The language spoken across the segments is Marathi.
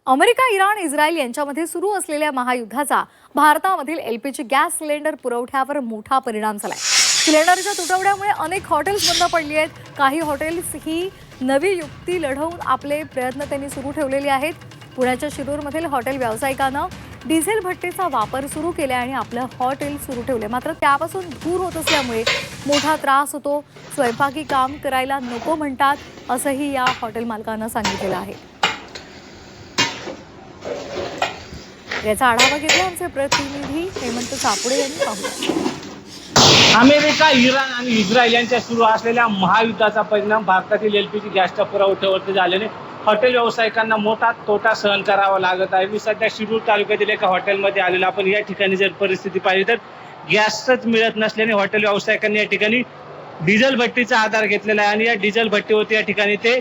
अमेरिका, इराण, इस्रायल यांच्यामध्ये सुरू असलेल्या महायुद्धाचा भारतामधील एलपीजी गॅस सिलेंडर पुरवठ्यावर मोठा परिणाम झालाय। सिलेंडरच्या तुटवड्यामुळे अनेक हॉटेल्स बंद पडली आहेत। काही हॉटेल्स ही नवी युक्ती लढवून आपले प्रयत्न त्यांनी सुरू ठेवलेले आहेत। पुण्याच्या शिरूरमधील हॉटेल व्यावसायिकांना डिझेल भट्टीचा वापर सुरू केला आणि आपलं हॉटेल सुरू ठेवले। मात्र त्यापासून धूर होत असल्यामुळे मोठा त्रास होतो। स्वयंपाकी काम करायला नको म्हणतात, असंही या हॉटेल मालकांना सांगितलेलं आहे। याचा आढावा घेतला आमचे प्रतिनिधी हेमंत सापुडे यांनी। पाहूया। अमेरिका, इराण आणि इस्रायल यांच्या सुरू असलेल्या महायुद्धाचा परिणाम भारतातील एलपीजी गॅसच्या पुरवठ्यावरती झाल्याने हॉटेल व्यावसायिकांना मोठा तोटा सहन करावा लागत आहे। मी सध्या शिरूर तालुक्यातील एका हॉटेलमध्ये आलेलो। आपण या ठिकाणी जर परिस्थिती पाहिली तर गॅसच मिळत नसल्याने हॉटेल व्यावसायिकांनी या ठिकाणी डिझेल भट्टीचा आधार घेतलेला आहे आणि या डिझेल भट्टीवरती या ठिकाणी ते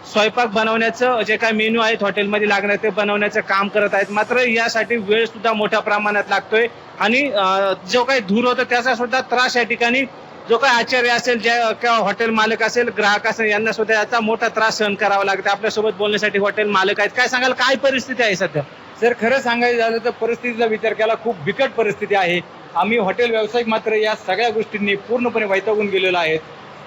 स्वयंपाक बनवण्याचं जे काही मेनू आहेत हॉटेलमध्ये लागणार ते बनवण्याचं काम करत आहेत। मात्र यासाठी वेळ सुद्धा मोठ्या प्रमाणात लागतोय आणि जो काही धूर होतो त्याचा सुद्धा त्रास या ठिकाणी जो काही आचार्य असेल, किंवा हॉटेल मालक असेल, ग्राहक असेल, यांना सुद्धा याचा मोठा त्रास सहन करावा लागतो। आपल्यासोबत बोलण्यासाठी हॉटेल मालक आहेत। काय सांगाल, काय परिस्थिती आहे सध्या? सर, खरं सांगायचं झालं तर परिस्थितीचा विचार केला खूप बिकट परिस्थिती आहे। आम्ही हॉटेल व्यावसायिक मात्र या सगळ्या गोष्टींनी पूर्णपणे वैतागून गेलेलो आहे।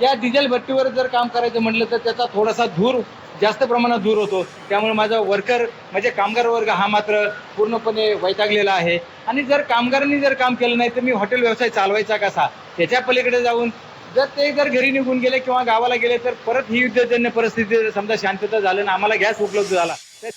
या डिझेल भट्टीवर जर काम करायचं म्हटलं तर त्याचा थोडासा धूर जास्त प्रमाणात दूर होतो, त्यामुळे माझा वर्कर म्हणजे कामगार वर्ग हा मात्र पूर्णपणे वैतागलेला आहे। आणि जर कामगारांनी जर काम केलं नाही तर मी हॉटेल व्यवसाय चालवायचा कसा? त्याच्या पलीकडे जाऊन जर घरी निघून गेले किंवा गावाला गेले तर परत ही युद्धजन्य परिस्थिती समजा शांतता झालं ना आम्हाला गॅस उपलब्ध झाला तर